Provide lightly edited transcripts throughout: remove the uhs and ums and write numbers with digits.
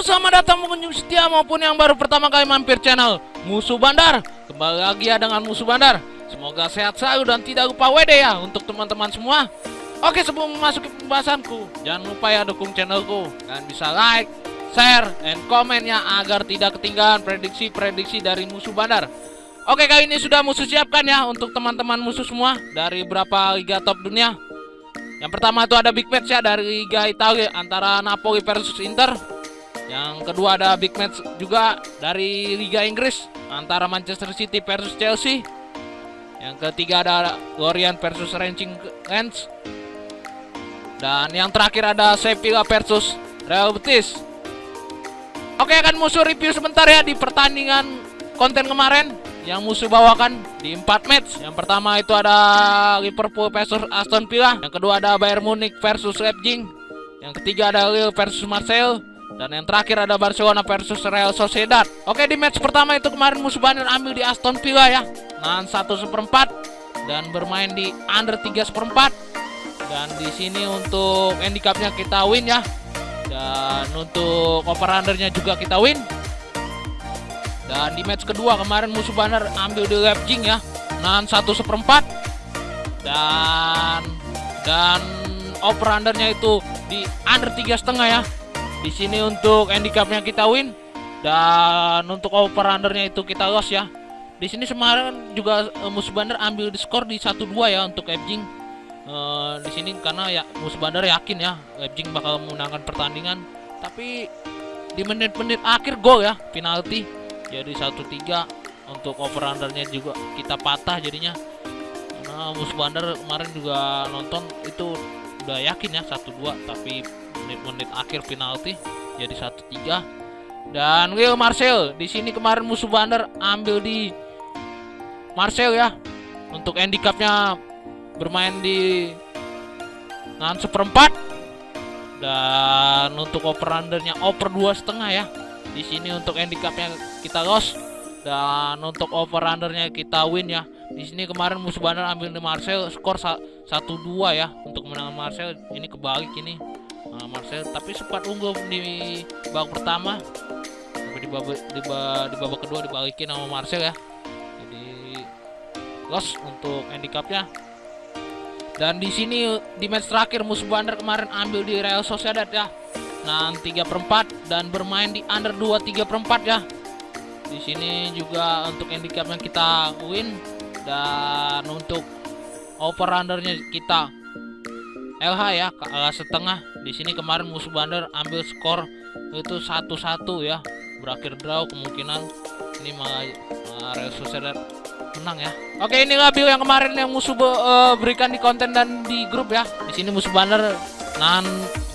selamat datang pengunjung setia maupun yang baru pertama kali mampir channel Musuh Bandar. Kembali lagi ya dengan Musuh Bandar. Semoga sehat selalu dan tidak lupa WD ya untuk teman-teman semua. Oke, sebelum memasuki pembahasanku, jangan lupa ya dukung channelku dan bisa like, share, and komen ya agar tidak ketinggalan prediksi-prediksi dari Musuh Bandar. Oke, kali ini sudah Musuh siapkan ya untuk teman-teman Musuh semua dari beberapa liga top dunia. Yang pertama itu ada big match ya dari Liga Italia antara Napoli versus Inter. Yang kedua ada big match juga dari Liga Inggris antara Manchester City versus Chelsea. Yang ketiga ada Lorient versus Racing Lens. Dan yang terakhir ada Sevilla versus Real Betis. Oke, akan Musuh review sebentar ya di pertandingan konten kemarin yang Musuh bawakan di 4 match. Yang pertama itu ada Liverpool versus Aston Villa. Yang kedua ada Bayern Munich versus Leipzig. Yang ketiga ada Lille versus Marseille. Dan yang terakhir ada Barcelona versus Real Sociedad. Oke, di match pertama itu kemarin Musuh Bandar ambil di Aston Villa ya, nahan 1/4 dan bermain di under 3/4. Dan di sini untuk handicapnya kita win ya. Dan untuk over undernya juga kita win. Dan di match kedua kemarin Musuh Bandar ambil di Leipzig ya, nahan 1/4 dan over undernya itu di under 3,5 ya. Di sini untuk handicapnya kita win dan untuk over undernya itu kita loss ya. Di sini kemarin juga Musuh Bandar ambil di skor di 1-2 ya untuk Leipzig. Di sini karena ya Musuh Bandar yakin ya Leipzig bakal memenangkan pertandingan, tapi di menit-menit akhir gol ya, penalti. Jadi 1-3 untuk over undernya juga kita patah jadinya. Karena Musuh Bandar kemarin juga nonton itu udah yakin ya 1-2, tapi menit-menit akhir penalti jadi 1-3. Dan Lille Marseille di sini kemarin Musuh Bandar ambil di Marseille ya. Untuk handicapnya bermain di nahan 1/4 dan untuk over undernya over 2,5 ya. Di sini untuk handicapnya kita loss dan untuk over undernya kita win ya. Di sini kemarin Musuh Bandar ambil di Marseille skor 1-2 ya untuk kemenangan Marseille. Ini kebalik ini Marseille, tapi sempat unggul di babak pertama, tapi di babak kedua dibalikin sama Marseille ya. Jadi loss untuk handicapnya. Dan di sini di match terakhir Musuh Bandar kemarin ambil di Real Sociedad ya, nah 3/4 dan bermain di under 2/3 ya. Di sini juga untuk handicapnya kita win dan untuk over undernya kita LH ya, kalah setengah. Di sini kemarin Musuh Bandar ambil skor itu 1-1 ya, berakhir draw kemungkinan ini malah Real Sociedad menang ya. Oke, inilah build yang kemarin yang Musuh berikan di konten dan di grup ya. Di sini Musuh Bandar nahan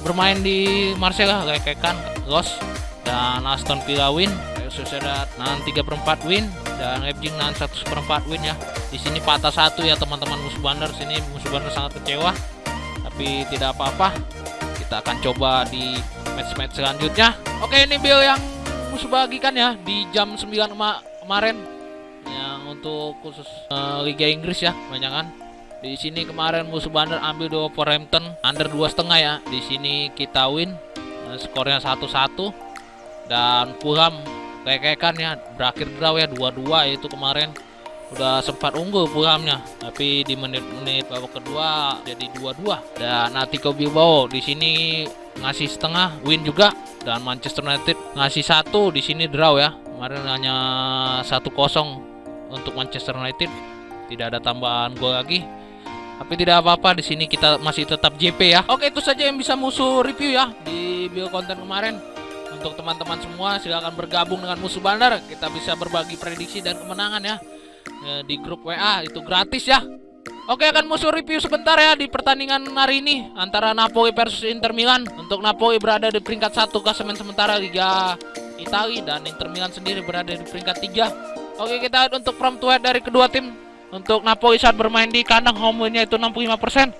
bermain di Marseille lekekan loss dan Aston Villa win, Real Sociedad nahan 3/4 win dan Leipzig nahan 1/4 win ya. Di sini patah 1 ya teman-teman Musuh Bandar. Sini Musuh Bandar sangat kecewa, tapi tidak apa-apa. Kita akan coba di match-match selanjutnya. Oke, ini build yang Musuh bagikan ya di jam 9 kemarin yang untuk khusus Liga Inggris ya, kebanyakan. Di sini kemarin Musuh Bandar ambil di Wolverhampton under 2,5 ya. Di sini kita win, skornya 1-1 dan Fulham lekekan ya, berakhir draw ya 2-2 itu kemarin. Udah sempat unggul Fulhamnya, tapi di menit-menit babak kedua jadi 2-2. Dan Atletico Bilbao di sini ngasih setengah win juga dan Manchester United ngasih 1, di sini draw ya. Kemarin hanya 1-0 untuk Manchester United, tidak ada tambahan gol lagi. Tapi tidak apa-apa, di sini kita masih tetap JP ya. Oke, itu saja yang bisa Musuh review ya di build konten kemarin. Untuk teman-teman semua silakan bergabung dengan Musuh Bandar. Kita bisa berbagi prediksi dan kemenangan ya di grup WA, itu gratis ya. Oke, akan Musuh review sebentar ya di pertandingan hari ini antara Napoli versus Inter Milan. Untuk Napoli berada di peringkat 1 klasemen sementara Liga Italia dan Inter Milan sendiri berada di peringkat 3. Oke, kita lihat untuk from to head dari kedua tim. Untuk Napoli saat bermain di kandang home win-nya itu 65%,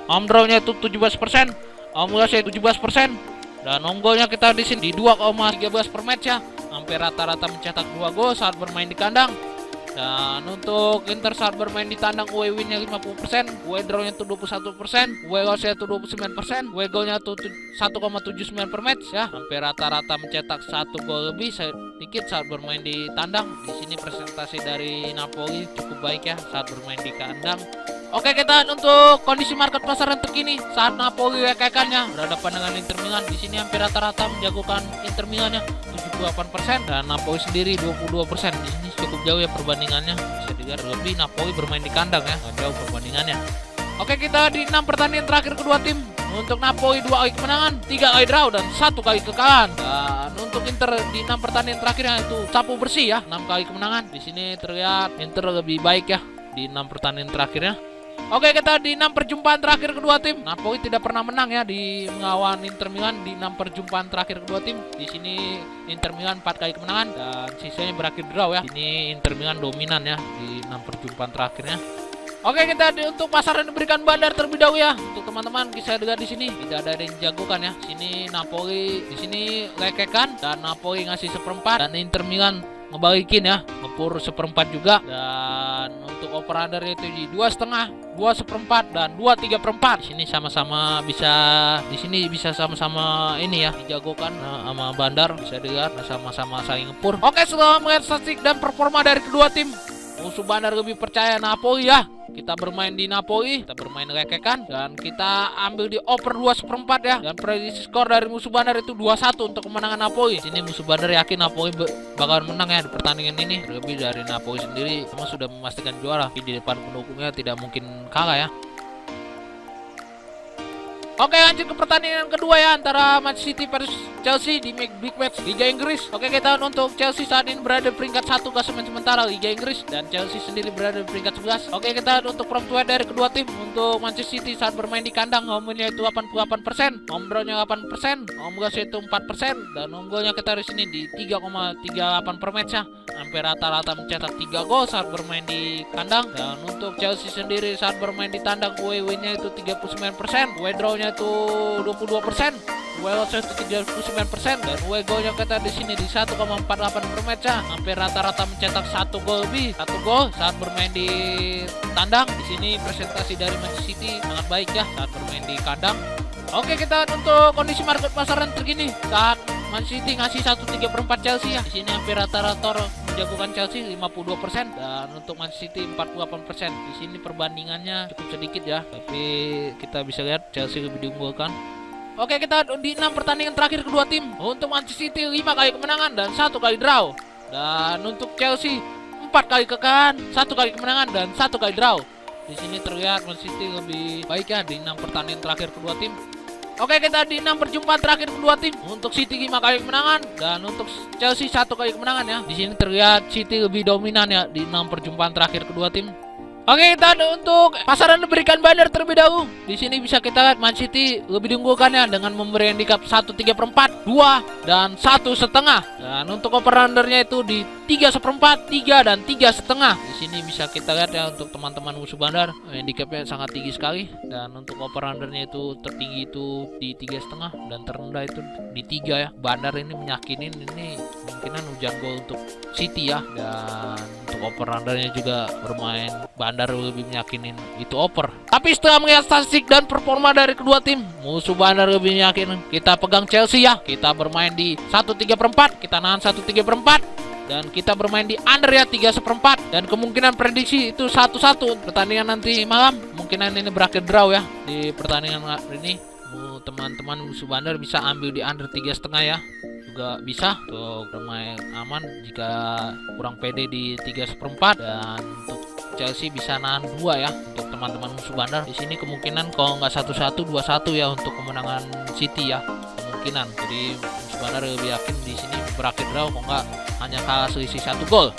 home draw-nya itu 17%, home loss-nya 17%. Dan home goal-nya kita di sini di 2,13 per match ya. Hampir rata-rata mencetak 2 gol saat bermain di kandang. Dan untuk Inter saat bermain di tandang, away win-nya 50%, away draw-nya tuh 21%, away loss-nya tuh 29%, away goal-nya tuh 1,79 per match ya. Hampir rata-rata mencetak 1 gol lebih sedikit saat bermain di tandang. Di sini presentasi dari Napoli cukup baik ya saat bermain di kandang. Oke, kita untuk kondisi market pasaran terkini saat Napoli WKK-nya berhadapan dengan Inter Milan. Di sini hampir rata-rata menjagokan Inter Milan-nya 78% dan Napoli sendiri 22%. Di sini cukup jauh ya perbandingannya. Bisa dilihat lebih Napoli bermain di kandang ya, jauh perbandingannya. Oke, kita di 6 pertandingan terakhir kedua tim. Untuk Napoli 2 kali kemenangan, 3 kali draw dan 1 kali kekalahan. Dan untuk Inter di 6 pertandingan terakhirnya itu sapu bersih ya, 6 kali kemenangan. Di sini terlihat Inter lebih baik ya di 6 pertandingan terakhirnya. Oke, kita di 6 perjumpaan terakhir kedua tim. Napoli tidak pernah menang ya di melawan Inter Milan di 6 perjumpaan terakhir kedua tim. Di sini Inter Milan 4 kali kemenangan dan sisanya berakhir draw ya. Ini Inter Milan dominan ya di 6 perjumpaan terakhirnya. Oke, kita untuk pasaran diberikan bandar terlebih dahulu ya. Untuk teman-teman bisa lihat di sini tidak ada yang jagokan ya. Sini Napoli, di sini lekekan dan Napoli ngasih 1/4 dan Inter Milan ngebalikin ya, ngepur 1/4 juga. Dan untuk over-under itu di 2,5, 2/4 dan 2/3/4. Di sini sama-sama bisa, di sini bisa sama-sama ini ya dijagokan sama bandar, bisa dilihat sama-sama saling ngepur. Oke, setelah melihat statistik dan performa dari kedua tim, musuh bandar lebih percaya Napoli ya. Kita bermain di Napoli, kita bermain lekekan dan kita ambil di over 2/4 ya. Dan prediksi skor dari musuh bandar itu 2-1 untuk kemenangan Napoli. Sini musuh bandar yakin Napoli bakal menang ya di pertandingan ini. Terlebih dari Napoli sendiri memang sudah memastikan juara, tapi di depan pendukungnya tidak mungkin kalah ya. Oke, lanjut ke pertandingan kedua ya antara Manchester City versus Chelsea di big match Liga Inggris. Oke, kita untuk Chelsea saat ini berada di peringkat 1 klasemen sementara Liga Inggris dan Chelsea sendiri berada di peringkat 11. Oke, kita untuk front to dari kedua tim. Untuk Manchester City saat bermain di kandang home win-nya itu 88%, home draw-nya 8%, home loss itu 4% dan home goal-nya kita di sini di 3,38 per match ya. Hampir rata-rata mencetak 3 gol saat bermain di kandang. Dan untuk Chelsea sendiri saat bermain di tandang away win-nya itu 39%, away draw-nya itu 22%, away loss-nya itu 39% dan away goal-nya kita di sini di 1,48 per match ya. Hampir rata-rata mencetak 1 gol lebih, 1 gol saat bermain di tandang. Di sini presentasi dari Manchester City sangat baik ya saat bermain di kandang. Oke, kita untuk kondisi market pasaran terkini saat Man City ngasih 1/3/4 Chelsea ya. Di sini hampir rata-rata menjagokan Chelsea 52% dan untuk Man City 48%. Di sini perbandingannya cukup sedikit ya, tapi kita bisa lihat Chelsea lebih diunggulkan. Oke, kita di 6 pertandingan terakhir kedua tim. Untuk Manchester City 5 kali kemenangan dan 1 kali draw. Dan untuk Chelsea 4 kali kekalahan, 1 kali kemenangan dan 1 kali draw. Di sini terlihat Man City lebih baik ya di 6 pertandingan terakhir kedua tim. Oke, kita di 6 perjumpaan terakhir kedua tim. Untuk City 5 kali kemenangan dan untuk Chelsea 1 kali kemenangan ya. Di sini terlihat City lebih dominan ya di 6 perjumpaan terakhir kedua tim. Oke, kita untuk pasaran diberikan bandar terlebih dahulu. Di sini bisa kita lihat Man City lebih diunggulkannya dengan memberi handicap 1/3/4, 2 dan 1,5. Dan untuk over-undernya itu di 3/4, 3 dan 3,5. Di sini bisa kita lihat ya untuk teman-teman musuh bandar, handicapnya sangat tinggi sekali. Dan untuk over-undernya itu tertinggi itu di 3,5 dan terendah itu di 3 ya. Bandar ini menyakinin, ini kemungkinan hujan gol untuk City ya. Dan untuk over-undernya juga bermain bandar lebih menyakinin itu over. Tapi setelah melihat statistik dan performa dari kedua tim, musuh bandar lebih meyakinkan. Kita pegang Chelsea ya. Kita bermain di 1/3/4, kita nahan 1/3/4 dan kita bermain di under ya 3/4 dan kemungkinan prediksi itu 1-1 pertandingan nanti malam. Kemungkinan ini berakhir draw ya di pertandingan ini. Teman-teman musuh bandar bisa ambil di under 3,5 ya. Juga bisa untuk bermain aman jika kurang pede di 3/4 dan untuk Chelsea bisa nahan 2 ya untuk teman-teman musuh bandar. Di sini kemungkinan kalau nggak 1-1 2-1 ya untuk kemenangan City ya kemungkinan. Jadi musuh bandar lebih yakin di sini berakhir draw, kalau nggak hanya kalah selisih 1 gol.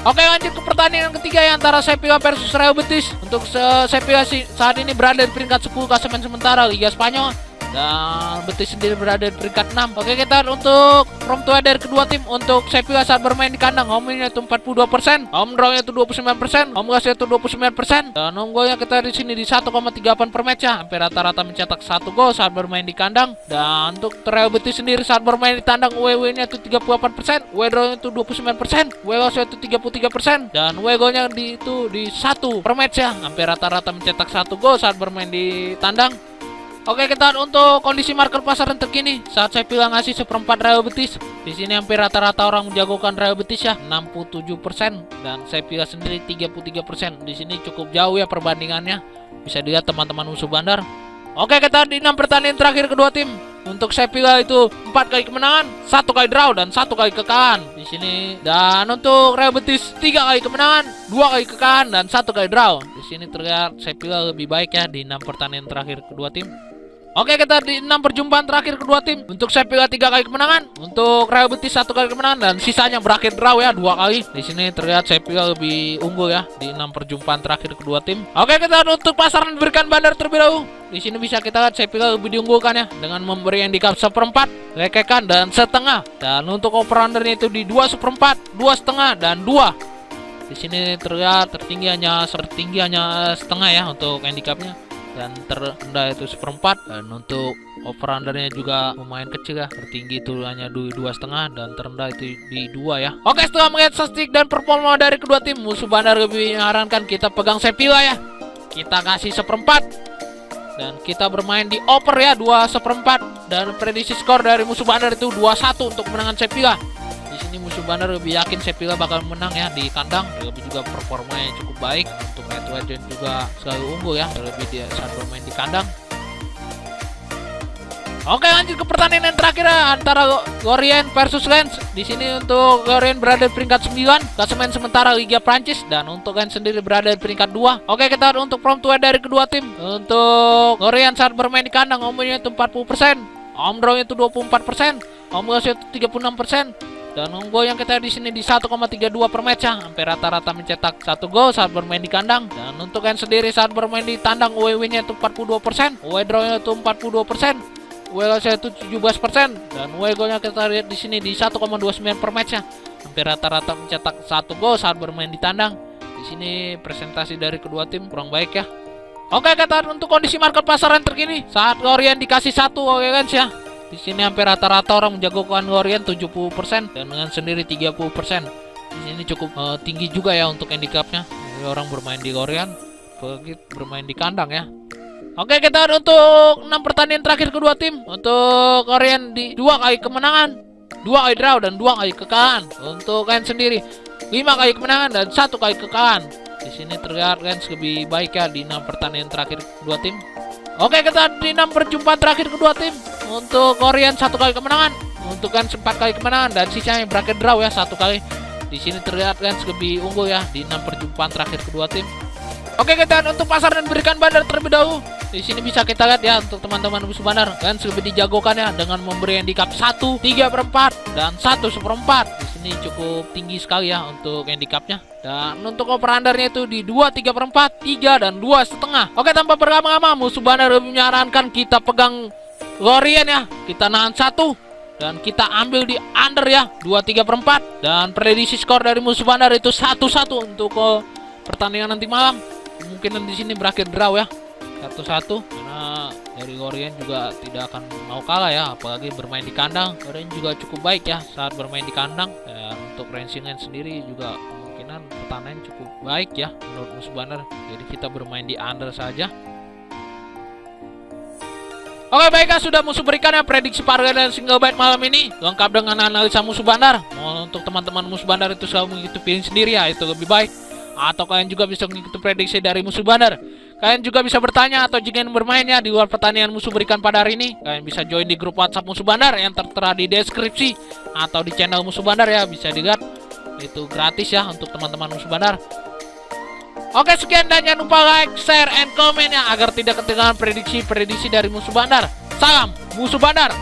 Oke, lanjut ke pertandingan ketiga ya antara Sevilla versus Real Betis. Untuk Sevilla saat ini berada di peringkat 10 klasemen sementara Liga Spanyol dan Betis sendiri berada di peringkat 6. Oke, kita untuk from to dari kedua tim. Untuk Sevilla saat bermain di kandang, home win-nya itu 42%, home draw-nya itu 29%, home loss-nya itu 29%, dan home goal-nya kita di sini di 1,38 per match ya, hampir rata-rata mencetak 1 gol saat bermain di kandang. Dan untuk Real Betis sendiri saat bermain di tandang, WW-nya itu 38%, W draw-nya itu 29%, W loss-nya itu 33%, dan W goal-nya itu di 1 per match ya, hampir rata-rata mencetak 1 gol saat bermain di tandang. Oke, kita untuk kondisi market pasaran terkini saat saya bilang ngasih seperempat Real Betis. Di sini hampir rata-rata orang menjagokan Real Betis ya, 67%, dan saya pilih sendiri 33%. Di sini cukup jauh ya perbandingannya. Bisa dilihat teman-teman musuh bandar. Oke, kita di 6 pertandingan terakhir kedua tim. Untuk Sevilla itu 4 kali kemenangan, 1 kali draw, dan 1 kali kekalahan di sini. Dan untuk Real Betis 3 kali kemenangan, 2 kali kekalahan, dan 1 kali draw. Di sini terlihat Sevilla lebih baik ya di 6 pertandingan terakhir kedua tim. Oke, kita di 6 perjumpaan terakhir kedua tim. Untuk Sevilla 3 kali kemenangan, untuk Real Betis 1 kali kemenangan, dan sisanya berakhir draw ya 2 kali. Di sini terlihat Sevilla lebih unggul ya di 6 perjumpaan terakhir kedua tim. Oke, kita untuk pasaran diberikan bandar terlebih dahulu. Di sini bisa kita lihat Sevilla lebih diunggulkan ya dengan memberi handicap 1/4, lekekan, dan setengah. Dan untuk over-undernya itu di 2/4, 2,5, dan 2. Di sini terlihat tertinggi hanya setengah ya untuk handicapnya, dan terendah itu 1/4. Dan untuk over undernya juga lumayan kecil ya, tertinggi itu hanya 2,5 dan terendah itu di 2 ya. Oke, setelah melihat statistik dan performa dari kedua tim, musuh bandar lebih menyarankan kita pegang Sevilla ya. Kita kasih 1/4 dan kita bermain di over ya 2/4, dan prediksi skor dari musuh bandar itu 2-1 untuk kemenangan Sevilla. Di sini musuh bandar lebih yakin Sevilla bakal menang ya di kandang, lebih juga performanya cukup baik. Untuk head to head juga selalu unggul ya, lebih dia saat bermain di kandang. Oke, lanjut ke pertandingan terakhir ya, antara Lorient versus Lens. Di sini untuk Lorient berada di peringkat 9 klasemen sementara Liga Prancis, dan untuk Lens sendiri berada di peringkat 2. Oke, kita untuk from to dari kedua tim. Untuk Lorient saat bermain di kandang, home win-nya itu 40%, home draw-nya itu 24%, home loss-nya itu 36%. Dan home goal yang kita di sini di 1,32 per match ya, hampir rata-rata mencetak 1 gol saat bermain di kandang. Dan untuk Lens sendiri saat bermain di tandang, WW-nya itu 42%, W draw-nya itu 42%, W loss-nya itu 17%, dan W goal-nya kita lihat di sini di 1,29 per match ya, hampir rata-rata mencetak 1 gol saat bermain di tandang. Di sini presentasi dari kedua tim kurang baik ya. Oke, kita untuk kondisi market pasaran terkini saat Lorient dikasih 1 oleh Lens ya. Di sini hampir rata-rata orang menjagokan Lorient 70% dan Lens sendiri 30%. Di sini cukup tinggi juga ya untuk handicapnya. Jadi orang bermain di Lorient, apalagi bermain di kandang ya. Oke, kita untuk 6 pertandingan terakhir kedua tim. Untuk Lorient di 2 kali kemenangan, 2 kali draw, dan 2 kali kekalahan. Untuk Lens sendiri 5 kali kemenangan dan 1 kali kekalahan. Di sini terlihat Lens lebih baik ya di 6 pertandingan terakhir kedua tim. Oke, kita di 6 perjumpaan terakhir kedua tim. Untuk Lorient 1 kali kemenangan, untuk Lens 4 kali kemenangan, dan sisanya berakhir draw ya 1 kali. Di sini terlihat Lens lebih unggul ya di 6 perjumpaan terakhir kedua tim. Oke, kita untuk pasar dan berikan bandar terlebih dahulu. Di sini bisa kita lihat ya untuk teman-teman musuh bandar, Lens lebih dijagokan ya dengan memberi handicap 1/3/4 dan 1/4. Di sini cukup tinggi sekali ya untuk handicapnya. Dan untuk over undernya itu di 2/3/4, 3, dan 2,5. Oke, tanpa berlama-lama, musuh bandar lebih menyarankan kita pegang Lorient ya. Kita nahan 1 dan kita ambil di under ya 2/3/4, dan prediksi skor dari musuh bandar itu 1-1 untuk pertandingan nanti malam. Kemungkinan di sini berakhir draw ya 1-1, karena dari Lorient juga tidak akan mau kalah ya, apalagi bermain di kandang. Lorient juga cukup baik ya saat bermain di kandang. Dan untuk Racing Lens sendiri juga kemungkinan pertahanan cukup baik ya menurut musuh bandar. Jadi kita bermain di under saja. Oke, baiklah, sudah musuh berikan ya prediksi partai dan single bet malam ini, lengkap dengan analisa musuh bandar. Untuk teman-teman musuh bandar itu selalu mengikuti pilih sendiri ya, itu lebih baik. Atau kalian juga bisa mengikuti prediksi dari musuh bandar. Kalian juga bisa bertanya atau jika ingin bermain ya di luar pertandingan musuh berikan pada hari ini, kalian bisa join di grup WhatsApp musuh bandar yang tertera di deskripsi atau di channel musuh bandar ya, bisa dilihat. Itu gratis ya untuk teman-teman musuh bandar. Oke, sekian dan jangan lupa like, share, and comment ya agar tidak ketinggalan prediksi-prediksi dari musuh bandar. Salam musuh bandar.